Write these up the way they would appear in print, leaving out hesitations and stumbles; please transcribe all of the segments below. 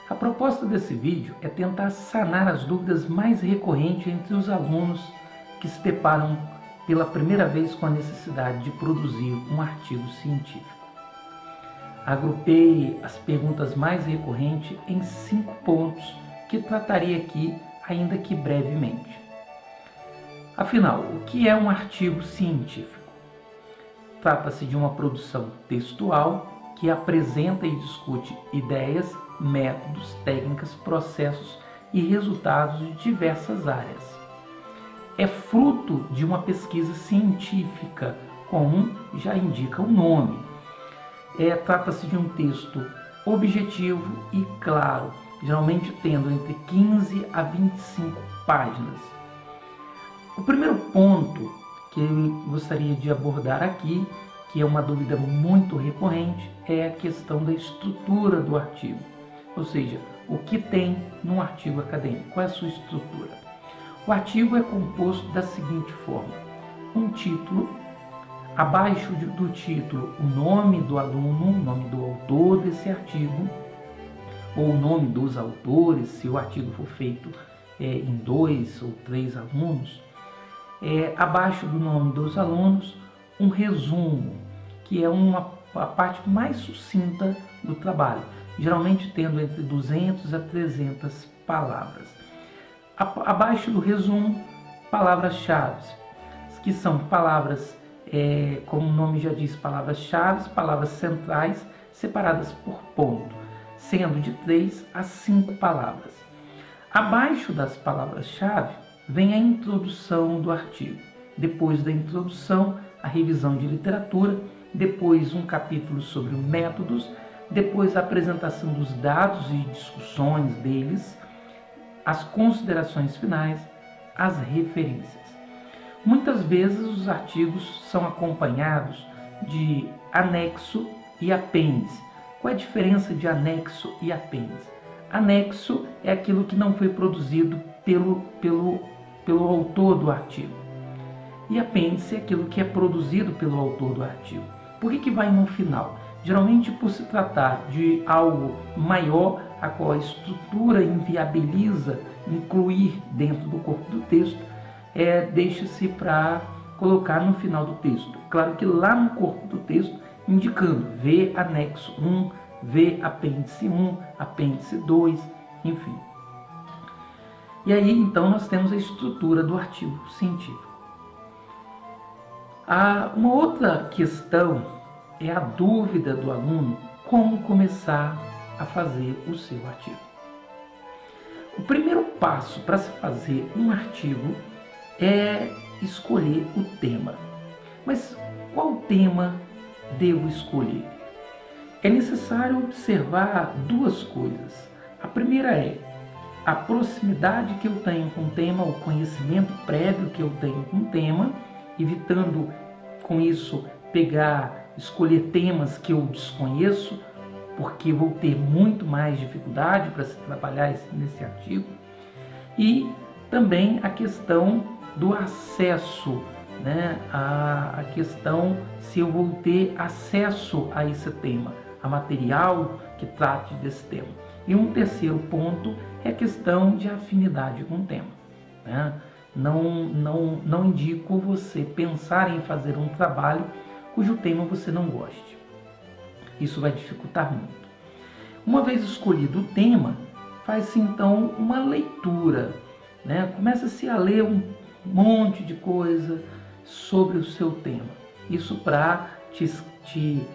A proposta desse vídeo é tentar sanar as dúvidas mais recorrentes entre os alunos que se deparam pela primeira vez com a necessidade de produzir um artigo científico. Agrupei as perguntas mais recorrentes em 5 pontos que tratarei aqui, ainda que brevemente. Afinal, o que é um artigo científico? Trata-se de uma produção textual que apresenta e discute ideias, métodos, técnicas, processos e resultados de diversas áreas. É fruto de uma pesquisa científica, como já indica o nome. Trata-se de um texto objetivo e claro, geralmente tendo entre 15 a 25 páginas. O primeiro ponto que eu gostaria de abordar aqui, que é uma dúvida muito recorrente, é a questão da estrutura do artigo. Ou seja, o que tem num artigo acadêmico, qual é a sua estrutura? O artigo é composto da seguinte forma: um título, abaixo do título o nome do aluno, o nome do autor desse artigo, ou o nome dos autores, se o artigo for feito em 2 ou 3 alunos. Abaixo do nome dos alunos, um resumo, que é a parte mais sucinta do trabalho, geralmente tendo entre 200 a 300 palavras. Abaixo do resumo, palavras-chave, que são palavras, como o nome já diz, palavras-chave, palavras centrais, separadas por ponto, sendo de 3 a 5 palavras. Abaixo das palavras-chave, vem a introdução do artigo. Depois da introdução, a revisão de literatura, depois um capítulo sobre métodos, depois a apresentação dos dados e discussões deles, as considerações finais, as referências. Muitas vezes os artigos são acompanhados de anexo e apêndice. Qual é a diferença de anexo e apêndice? Anexo é aquilo que não foi produzido pelo autor do artigo. E apêndice é aquilo que é produzido pelo autor do artigo. Por que vai no final? Geralmente por se tratar de algo maior, a qual a estrutura inviabiliza incluir dentro do corpo do texto, deixa-se para colocar no final do texto. Claro que lá no corpo do texto, indicando V anexo 1, V apêndice 1, apêndice 2, enfim. E aí, então, nós temos a estrutura do artigo científico. Uma outra questão é a dúvida do aluno como começar a fazer o seu artigo. O primeiro passo para se fazer um artigo é escolher o tema. Mas qual tema devo escolher? É necessário observar 2 coisas. A primeira é a proximidade que eu tenho com o tema, o conhecimento prévio que eu tenho com o tema, evitando com isso escolher temas que eu desconheço, porque vou ter muito mais dificuldade para se trabalhar nesse artigo. E também a questão do acesso, a questão se eu vou ter acesso a esse tema, a material que trate desse tema. E um terceiro ponto é a questão de afinidade com o tema. Não indico você pensar em fazer um trabalho cujo tema você não goste. Isso vai dificultar muito. Uma vez escolhido o tema, faz-se então uma leitura. Começa-se a ler um monte de coisa sobre o seu tema. Isso para te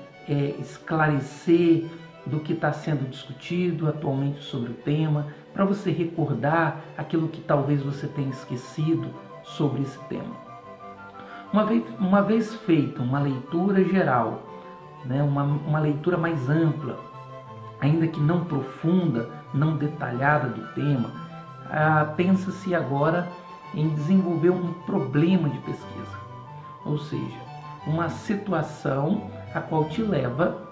esclarecer do que está sendo discutido atualmente sobre o tema, para você recordar aquilo que talvez você tenha esquecido sobre esse tema. Uma vez feita uma leitura geral, uma leitura mais ampla, ainda que não profunda, não detalhada do tema, pensa-se agora em desenvolver um problema de pesquisa, ou seja, uma situação a qual te leva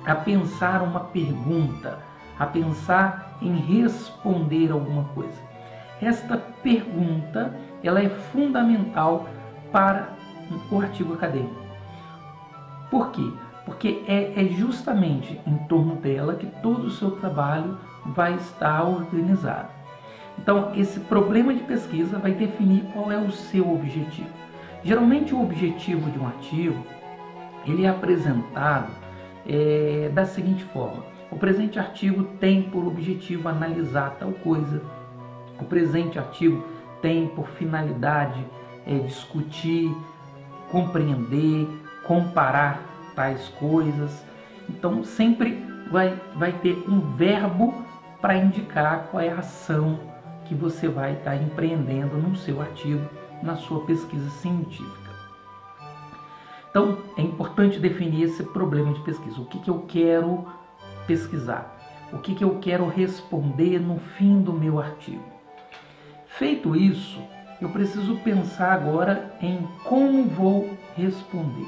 a pensar uma pergunta, a pensar em responder alguma coisa. Esta pergunta ela é fundamental para o artigo acadêmico. Por quê? porque é justamente em torno dela que todo o seu trabalho vai estar organizado. Então, esse problema de pesquisa vai definir qual é o seu objetivo. Geralmente, o objetivo de um artigo ele é apresentado da seguinte forma: o presente artigo tem por objetivo analisar tal coisa, o presente artigo tem por finalidade discutir, compreender, comparar tais coisas. Então sempre vai ter um verbo para indicar qual é a ação que você vai estar empreendendo no seu artigo, na sua pesquisa científica. Então é importante definir esse problema de pesquisa. O que eu quero pesquisar? O que eu quero responder no fim do meu artigo? Feito isso, eu preciso pensar agora em como vou responder.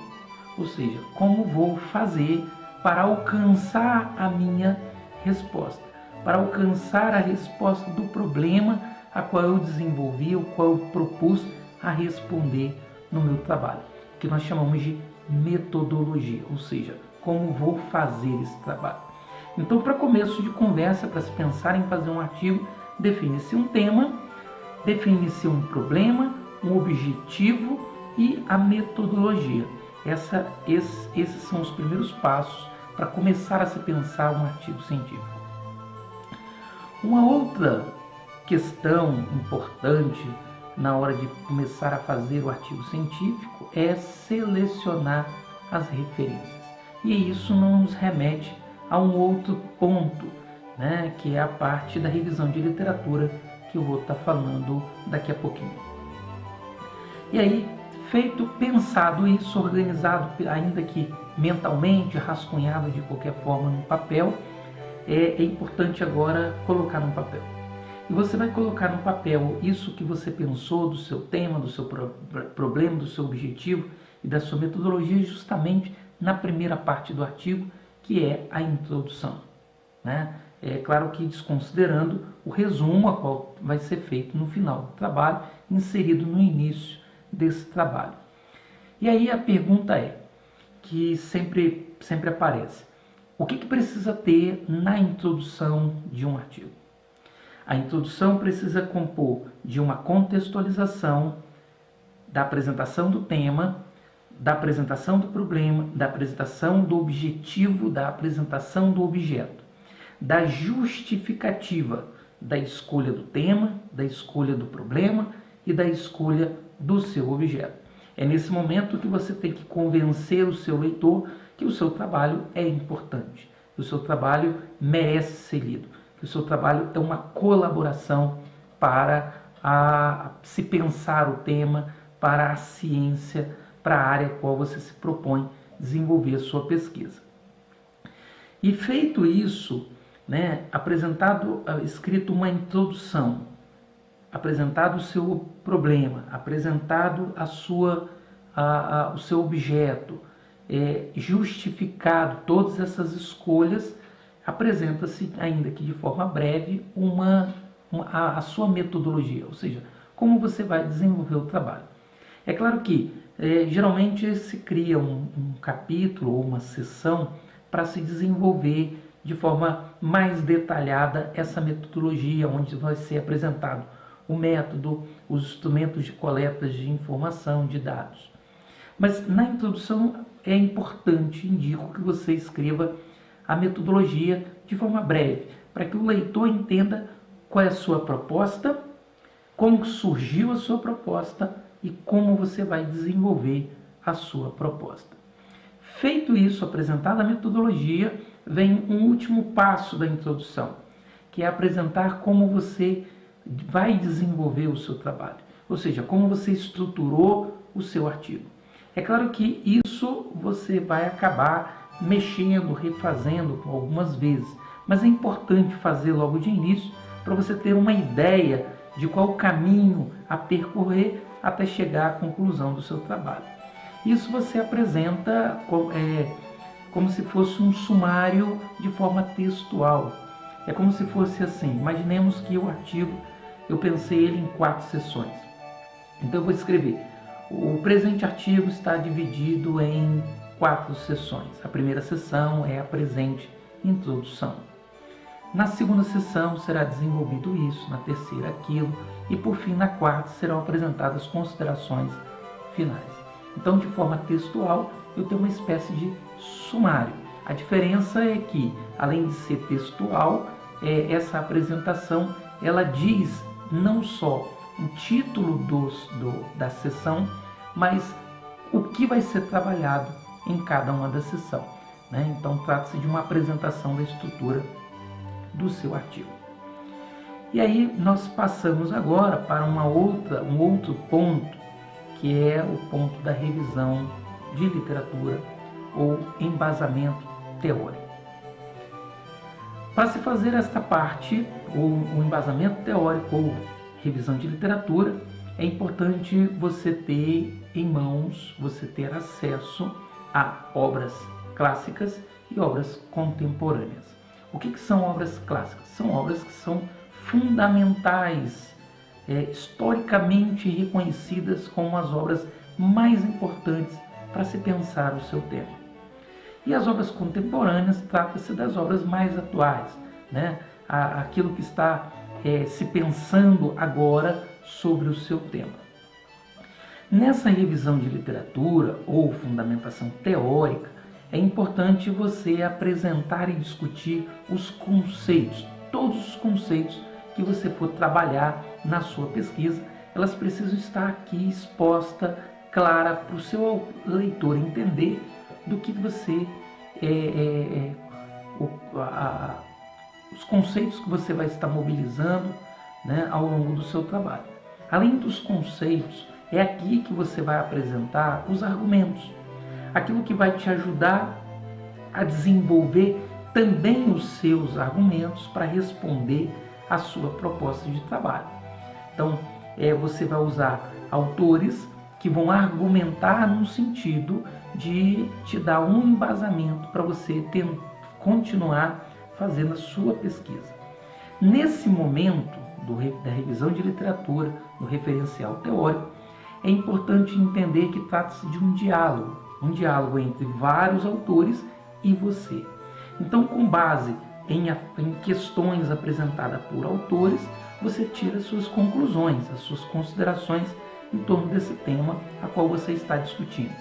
Ou seja, como vou fazer para alcançar a minha resposta, para alcançar a resposta do problema a qual eu desenvolvi, o qual eu propus a responder no meu trabalho, que nós chamamos de metodologia, ou seja, como vou fazer esse trabalho. Então, para começo de conversa, para se pensar em fazer um artigo, define-se um tema, define-se um problema, um objetivo e a metodologia. Esses são os primeiros passos para começar a se pensar um artigo científico. Uma outra questão importante na hora de começar a fazer o artigo científico é selecionar as referências. E isso nos remete a um outro ponto, né, que é a parte da revisão de literatura, que eu vou estar falando daqui a pouquinho. E aí, pensado isso, organizado, ainda que mentalmente, rascunhado de qualquer forma no papel, é importante agora colocar no papel. E você vai colocar no papel isso que você pensou do seu tema, do seu problema, do seu objetivo e da sua metodologia, justamente na primeira parte do artigo, que é a introdução, né? É claro que desconsiderando o resumo, a qual vai ser feito no final do trabalho, inserido no início desse trabalho. E aí a pergunta que sempre aparece: o que precisa ter na introdução de um artigo? A introdução precisa compor de uma contextualização, da apresentação do tema, da apresentação do problema, da apresentação do objetivo, da apresentação do objeto, da justificativa da escolha do tema, da escolha do problema e da escolha do seu objeto. É nesse momento que você tem que convencer o seu leitor que o seu trabalho é importante, que o seu trabalho merece ser lido, que o seu trabalho é uma colaboração para se pensar o tema, para a ciência, para a área a qual você se propõe desenvolver a sua pesquisa. E feito isso, né, escrito uma introdução, apresentado o seu problema, apresentado o seu objeto, justificado todas essas escolhas, apresenta-se, ainda que de forma breve, a sua metodologia, ou seja, como você vai desenvolver o trabalho. É claro que geralmente se cria um capítulo ou uma seção para se desenvolver de forma mais detalhada essa metodologia, onde vai ser apresentado o método, os instrumentos de coleta de informação, de dados. Mas na introdução é importante, indico que você escreva a metodologia de forma breve, para que o leitor entenda qual é a sua proposta, como surgiu a sua proposta e como você vai desenvolver a sua proposta. Feito isso, apresentada a metodologia, vem um último passo da introdução, que é apresentar como você vai desenvolver o seu trabalho, ou seja, como você estruturou o seu artigo. É claro que isso você vai acabar mexendo, refazendo algumas vezes, mas é importante fazer logo de início para você ter uma ideia de qual o caminho a percorrer até chegar à conclusão do seu trabalho. Isso você apresenta como se fosse um sumário de forma textual. É como se fosse assim, imaginemos que o artigo, eu pensei ele em 4 seções. Então eu vou escrever: o presente artigo está dividido em 4 sessões. A primeira sessão é a presente introdução. Na segunda sessão será desenvolvido isso, na terceira aquilo, e por fim na quarta serão apresentadas considerações finais. Então, de forma textual, eu tenho uma espécie de sumário. A diferença é que, além de ser textual, essa apresentação ela diz não só o título da sessão, mas o que vai ser trabalhado em cada uma da sessão, né? Então, trata-se de uma apresentação da estrutura do seu artigo. E aí nós passamos agora para um outro ponto, que é o ponto da revisão de literatura ou embasamento teórico. Para se fazer esta parte, o embasamento teórico ou revisão de literatura, é importante você ter em mãos, você ter acesso a obras clássicas e obras contemporâneas. O que são obras clássicas? São obras que são fundamentais, historicamente reconhecidas como as obras mais importantes para se pensar o seu tema. E as obras contemporâneas trata-se das obras mais atuais, né? Aquilo que está se pensando agora sobre o seu tema. Nessa revisão de literatura ou fundamentação teórica, é importante você apresentar e discutir os conceitos, todos os conceitos que você for trabalhar na sua pesquisa, elas precisam estar aqui exposta, clara, para o seu leitor entender do que você os conceitos que você vai estar mobilizando, né, ao longo do seu trabalho. Além dos conceitos, é aqui que você vai apresentar os argumentos, aquilo que vai te ajudar a desenvolver também os seus argumentos para responder à sua proposta de trabalho. Então, você vai usar autores que vão argumentar no sentido de te dar um embasamento para você continuar fazendo a sua pesquisa. Nesse momento da revisão de literatura, do referencial teórico, é importante entender que trata-se de um diálogo entre vários autores e você. Então, com base em questões apresentadas por autores, você tira as suas conclusões, as suas considerações em torno desse tema a qual você está discutindo.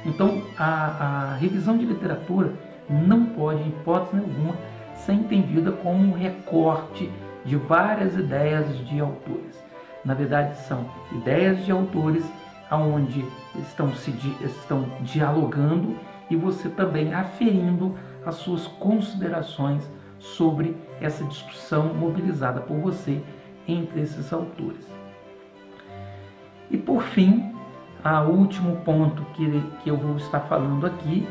Então, a revisão de literatura não pode, em hipótese nenhuma, ser entendida como um recorte de várias ideias de autores. Na verdade, são ideias de autores onde estão dialogando e você também aferindo as suas considerações sobre essa discussão mobilizada por você entre esses autores. E por fim, o último ponto que eu vou estar falando aqui,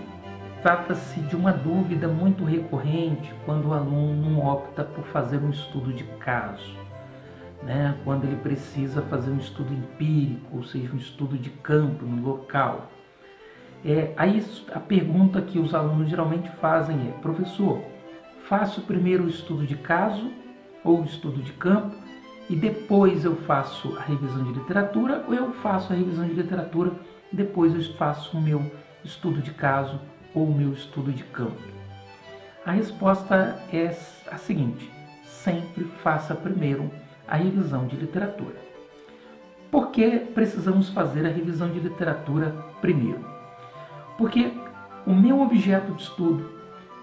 trata-se de uma dúvida muito recorrente quando o aluno opta por fazer um estudo de caso, né? Quando ele precisa fazer um estudo empírico, ou seja, um estudo de campo no local. Aí a pergunta que os alunos geralmente fazem é: professor, faço primeiro o estudo de caso ou o estudo de campo e depois eu faço a revisão de literatura, ou eu faço a revisão de literatura e depois eu faço o meu estudo de caso ou o meu estudo de campo? A resposta é a seguinte: sempre faça primeiro a revisão de literatura. Por que precisamos fazer a revisão de literatura primeiro? Porque o meu objeto de estudo,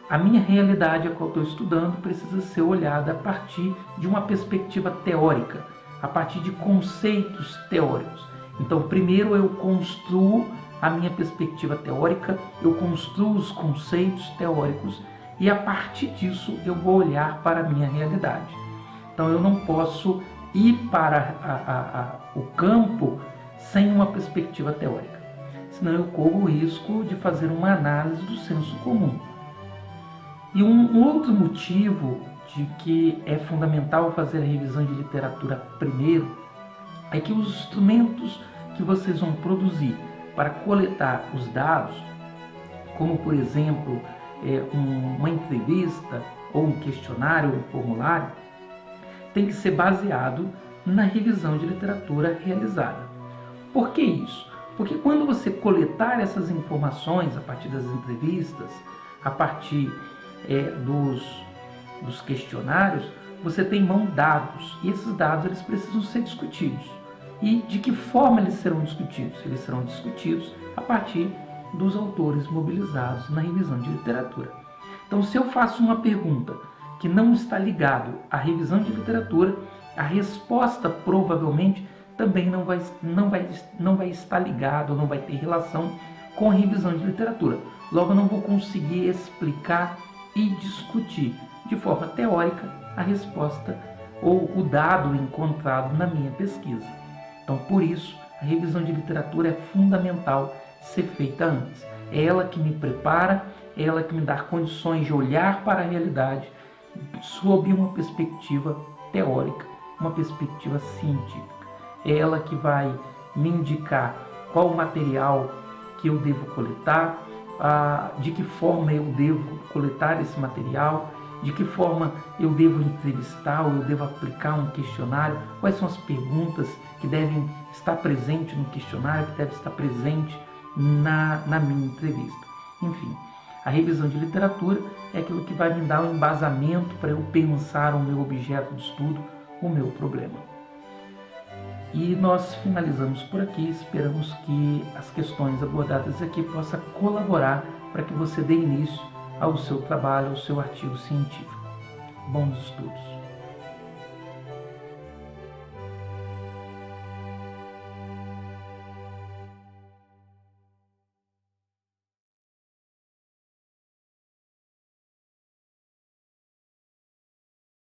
a minha realidade a qual estou estudando, precisa ser olhada a partir de uma perspectiva teórica, a partir de conceitos teóricos. Então, primeiro eu construo a minha perspectiva teórica, eu construo os conceitos teóricos e a partir disso eu vou olhar para a minha realidade. Então, eu não posso ir para o campo sem uma perspectiva teórica, senão eu corro o risco de fazer uma análise do senso comum. E um outro motivo de que é fundamental fazer a revisão de literatura primeiro é que os instrumentos que vocês vão produzir para coletar os dados, como por exemplo uma entrevista ou um questionário ou um formulário, tem que ser baseado na revisão de literatura realizada. Por que isso? Porque quando você coletar essas informações a partir das entrevistas, a partir dos questionários, você tem em mão dados, e esses dados eles precisam ser discutidos. E de que forma eles serão discutidos? Eles serão discutidos a partir dos autores mobilizados na revisão de literatura. Então, se eu faço uma pergunta que não está ligada à revisão de literatura, a resposta provavelmente também não vai estar ligada, ou não vai ter relação com a revisão de literatura. Logo, eu não vou conseguir explicar e discutir de forma teórica a resposta ou o dado encontrado na minha pesquisa. Então, por isso, a revisão de literatura é fundamental ser feita antes. É ela que me prepara, é ela que me dá condições de olhar para a realidade sob uma perspectiva teórica, uma perspectiva científica. É ela que vai me indicar qual o material que eu devo coletar, de que forma eu devo coletar esse material, de que forma eu devo entrevistar ou eu devo aplicar um questionário, quais são as perguntas que devem estar presentes no questionário, que devem estar presentes na minha entrevista. Enfim, a revisão de literatura é aquilo que vai me dar um embasamento para eu pensar o meu objeto de estudo, o meu problema. E nós finalizamos por aqui, esperamos que as questões abordadas aqui possam colaborar para que você dê início ao seu trabalho, ao seu artigo científico. Bons estudos!